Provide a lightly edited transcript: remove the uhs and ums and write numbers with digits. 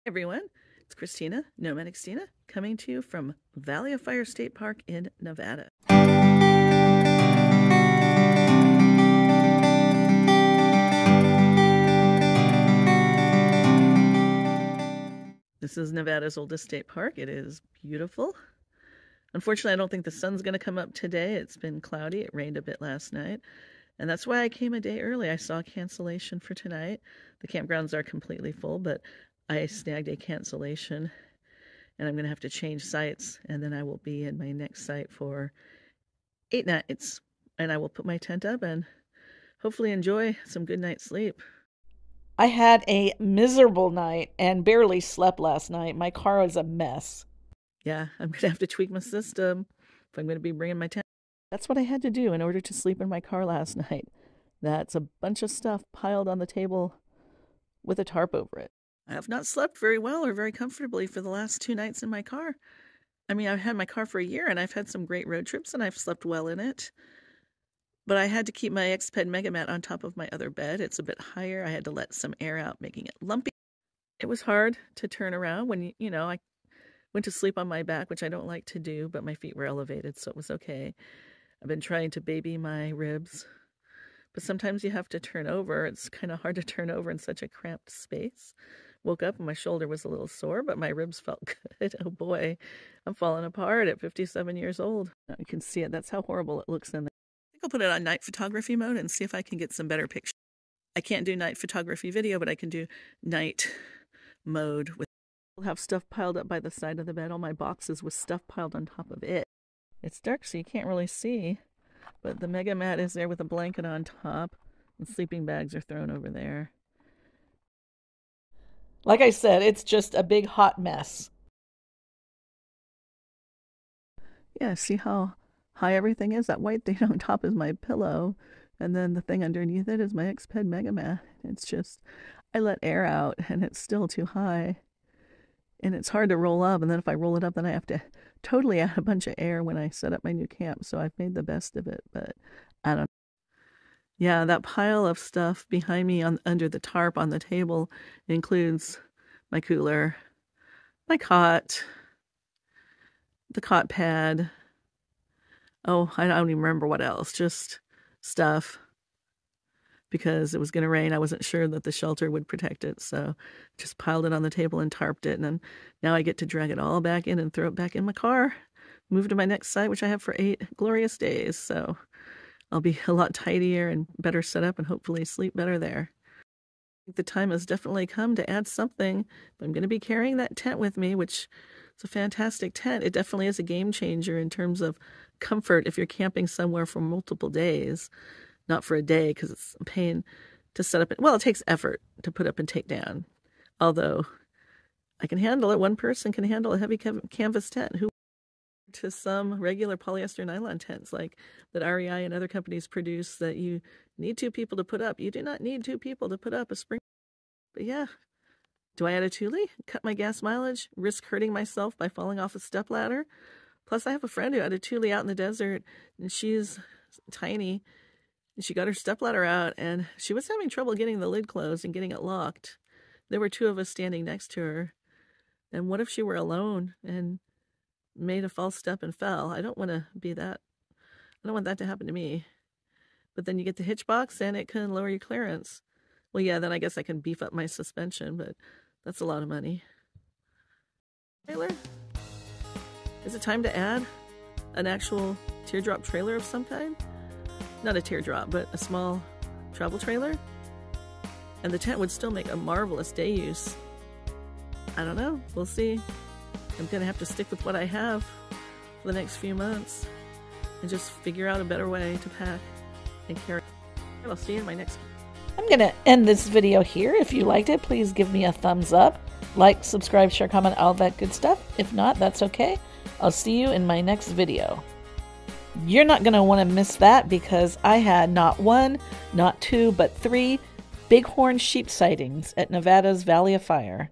Everyone, it's Christina, Nomadic Stina, coming to you from Valley of Fire State Park in Nevada. This is Nevada's oldest state park. It is beautiful. Unfortunately, I don't think the sun's going to come up today. It's been cloudy. It rained a bit last night. And that's why I came a day early. I saw cancellation for tonight. The campgrounds are completely full, but I snagged a cancellation. And I'm going to have to change sites. And then I will be in my next site for 8 nights. And I will put my tent up and hopefully enjoy some good night's sleep. I had a miserable night and barely slept last night. My car is a mess. Yeah, I'm going to have to tweak my system if I'm going to be bringing my tent. That's what I had to do in order to sleep in my car last night. That's a bunch of stuff piled on the table with a tarp over it. I have not slept very well or very comfortably for the last 2 nights in my car. I mean, I've had my car for a year and I've had some great road trips and I've slept well in it. But I had to keep my X-Ped Megamat on top of my other bed. It's a bit higher. I had to let some air out, making it lumpy. It was hard to turn around when, I went to sleep on my back, which I don't like to do, but my feet were elevated, so it was okay. I've been trying to baby my ribs, but sometimes you have to turn over. It's kind of hard to turn over in such a cramped space. Woke up and my shoulder was a little sore, but my ribs felt good. Oh boy, I'm falling apart at 57 years old. You can see it. That's how horrible it looks in there. I think I'll put it on night photography mode and see if I can get some better pictures. I can't do night photography video, but I can do night mode. I'll have stuff piled up by the side of the bed, all my boxes with stuff piled on top of it. It's dark, so you can't really see, but the mega mat is there with a blanket on top, and sleeping bags are thrown over there. Like I said, it's just a big hot mess. Yeah, see how high everything is? That white thing on top is my pillow, and then the thing underneath it is my X-Ped Megamat. It's just, I let air out, and it's still too high. And it's hard to roll up, and then if I roll it up, then I have to totally add a bunch of air when I set up my new camp. So I've made the best of it, but I don't know. Yeah, that pile of stuff behind me under the tarp on the table includes my cooler, my cot, the cot pad. Oh, I don't even remember what else, just stuff. Because it was going to rain, I wasn't sure that the shelter would protect it, so just piled it on the table and tarped it, and then now I get to drag it all back in and throw it back in my car, move to my next site, which I have for 8 glorious days, so I'll be a lot tidier and better set up and hopefully sleep better there. I think the time has definitely come to add something. I'm going to be carrying that tent with me, which is a fantastic tent. It definitely is a game changer in terms of comfort if you're camping somewhere for multiple days. Not for a day, because it's a pain to set up. Well, it takes effort to put up and take down. Although I can handle it. One person can handle a heavy canvas tent. Who to some regular polyester nylon tents like that REI and other companies produce that you need 2 people to put up. You do not need 2 people to put up a spring. But yeah, do I add a Thule? Cut my gas mileage? Risk hurting myself by falling off a stepladder? Plus, I have a friend who had a Thule out in the desert, and she's tiny. She got her stepladder out, and she was having trouble getting the lid closed and getting it locked. There were 2 of us standing next to her. And what if she were alone and made a false step and fell? I don't want to be that. I don't want that to happen to me. But then you get the hitch box, and it can lower your clearance. Well, yeah, then I guess I can beef up my suspension, but that's a lot of money. Trailer? Is it time to add an actual teardrop trailer of some kind? Not a teardrop, but a small travel trailer. And the tent would still make a marvelous day use. I don't know. We'll see. I'm going to have to stick with what I have for the next few months and just figure out a better way to pack and carry. I'll see you in my next. I'm going to end this video here. If you liked it, please give me a thumbs up. Like, subscribe, share, comment, all that good stuff. If not, that's okay. I'll see you in my next video. You're not going to want to miss that because I had not 1, not 2, but 3 bighorn sheep sightings at Nevada's Valley of Fire.